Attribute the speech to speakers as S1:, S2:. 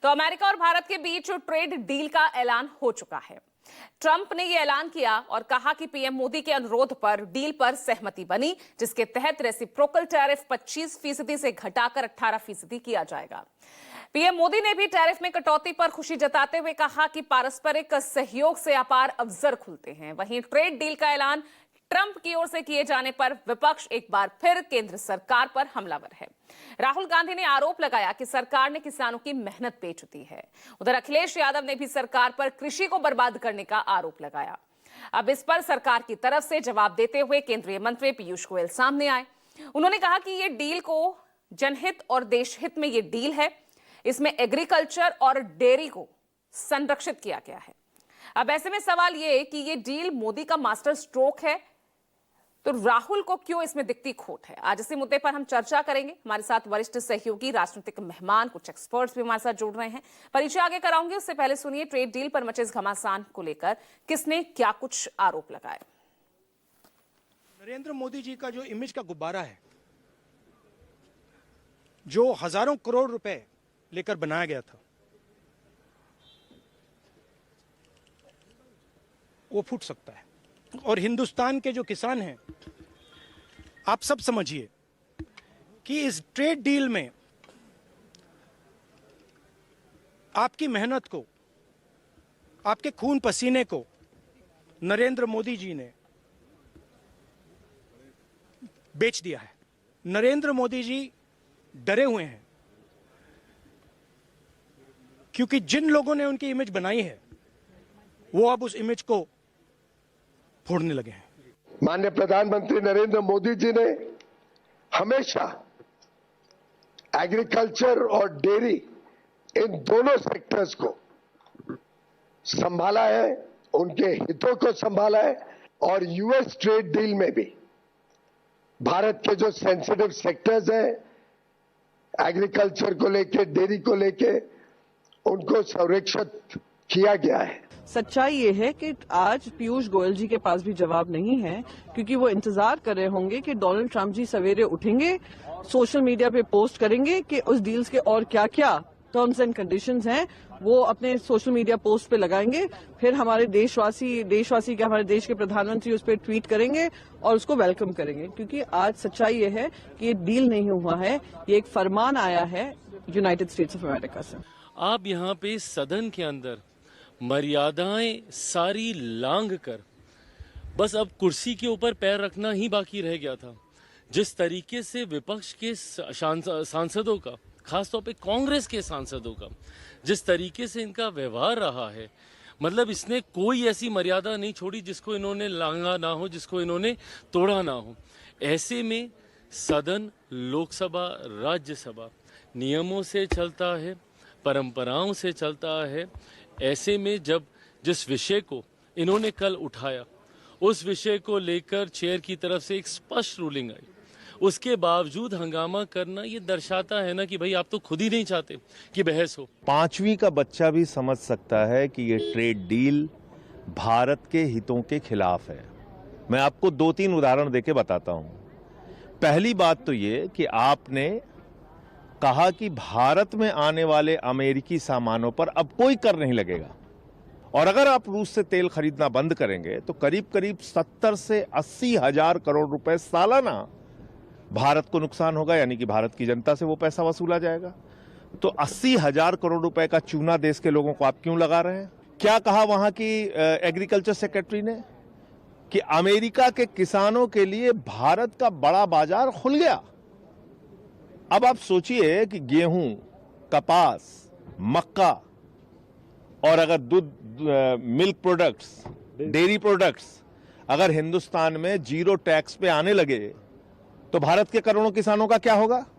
S1: तो अमेरिका और भारत के बीच ट्रेड डील का ऐलान हो चुका है। ट्रंप ने यह ऐलान किया और कहा कि पीएम मोदी के अनुरोध पर डील पर सहमति बनी, जिसके तहत रेसिप्रोकल टैरिफ 25% से घटाकर 18% किया जाएगा। पीएम मोदी ने भी टैरिफ में कटौती पर खुशी जताते हुए कहा कि पारस्परिक सहयोग से अपार अवसर खुलते हैं। वहीं ट्रेड डील का ऐलान ट्रंप की ओर से किए जाने पर विपक्ष एक बार फिर केंद्र सरकार पर हमलावर है। राहुल गांधी ने आरोप लगाया कि सरकार ने किसानों की मेहनत बेच दी है। उधर अखिलेश यादव ने भी सरकार पर कृषि को बर्बाद करने का आरोप लगाया। अब इस पर सरकार की तरफ से जवाब देते हुए केंद्रीय मंत्री पीयूष गोयल सामने आए। उन्होंने कहा कि ये डील को जनहित और देशहित में ये डील है। इसमें एग्रीकल्चर और डेयरी को संरक्षित किया गया है। अब ऐसे में सवाल ये कि ये डील मोदी का मास्टर स्ट्रोक है, तो राहुल को क्यों इसमें दिखती खोट है? आज इसी मुद्दे पर हम चर्चा करेंगे। हमारे साथ वरिष्ठ सहयोगी, राजनीतिक मेहमान, कुछ एक्सपर्ट्स भी हमारे साथ जुड़ रहे हैं। परिचय आगे कराऊंगी, उससे पहले सुनिए ट्रेड डील पर मचे इस घमासान को लेकर किसने क्या कुछ आरोप लगाए।
S2: नरेंद्र मोदी जी का जो इमेज का गुब्बारा है, जो हजारों करोड़ रुपए लेकर बनाया गया था, वो फूट सकता है। और हिंदुस्तान के जो किसान हैं, आप सब समझिए कि इस ट्रेड डील में आपकी मेहनत को, आपके खून पसीने को नरेंद्र मोदी जी ने बेच दिया है। नरेंद्र मोदी जी डरे हुए हैं क्योंकि जिन लोगों ने उनकी इमेज बनाई है वो अब उस इमेज को फोड़ने लगे हैं।
S3: माननीय प्रधानमंत्री नरेंद्र मोदी जी ने हमेशा एग्रीकल्चर और डेयरी, इन दोनों सेक्टर्स को संभाला है, उनके हितों को संभाला है। और यूएस ट्रेड डील में भी भारत के जो सेंसिटिव सेक्टर्स हैं, एग्रीकल्चर को लेके, डेयरी को लेके, उनको संरक्षित किया गया है।
S4: सच्चाई ये है कि आज पीयूष गोयल जी के पास भी जवाब नहीं है, क्योंकि वो इंतजार कर रहे होंगे कि डोनाल्ड ट्रंप जी सवेरे उठेंगे, सोशल मीडिया पे पोस्ट करेंगे कि उस डील्स के और क्या क्या टर्म्स एंड कंडीशंस हैं, वो अपने सोशल मीडिया पोस्ट पे लगाएंगे। फिर हमारे देशवासी क्या, हमारे देश के प्रधानमंत्री उस पर ट्वीट करेंगे और उसको वेलकम करेंगे। क्योंकि आज सच्चाई ये है कि ये डील नहीं हुआ है, ये एक फरमान आया है यूनाइटेड स्टेट्स ऑफ अमेरिका से।
S5: आप यहाँ पे सदन के अंदर मर्यादाएं सारी लांघ कर बस अब कुर्सी के ऊपर पैर रखना ही बाकी रह गया था। जिस तरीके से विपक्ष के सांसदों का, खासतौर पे कांग्रेस के सांसदों का जिस तरीके से इनका व्यवहार रहा है, मतलब इसने कोई ऐसी मर्यादा नहीं छोड़ी जिसको इन्होंने लांघा ना हो, जिसको इन्होंने तोड़ा ना हो। ऐसे में सदन, लोकसभा, राज्यसभा नियमों से चलता है, परंपराओं से चलता है। ऐसे में जब जिस विषय को इन्होंने कल उठाया, उस विषय को लेकर चेयर की तरफ से एक स्पष्ट रूलिंग आई, उसके बावजूद हंगामा करना ये दर्शाता है ना कि भाई आप तो खुद ही नहीं चाहते कि बहस हो।
S6: 5वीं का बच्चा भी समझ सकता है कि ये ट्रेड डील भारत के हितों के खिलाफ है। मैं आपको 2-3 उदाहरण देके बताता हूं। पहली बात तो ये कि आपने कहा कि भारत में आने वाले अमेरिकी सामानों पर अब कोई कर नहीं लगेगा, और अगर आप रूस से तेल खरीदना बंद करेंगे तो करीब करीब 70 से 80 हजार करोड़ रुपए सालाना भारत को नुकसान होगा, यानी कि भारत की जनता से वो पैसा वसूला जाएगा। तो 80 हजार करोड़ रुपए का चूना देश के लोगों को आप क्यों लगा रहे हैं? क्या कहा वहां की एग्रीकल्चर सेक्रेटरी ने कि अमेरिका के किसानों के लिए भारत का बड़ा बाजार खुल गया। अब आप सोचिए कि गेहूं, कपास, मक्का और अगर दूध, मिल्क प्रोडक्ट्स, डेयरी प्रोडक्ट्स अगर हिंदुस्तान में 0 टैक्स पे आने लगे तो भारत के करोड़ों किसानों का क्या होगा?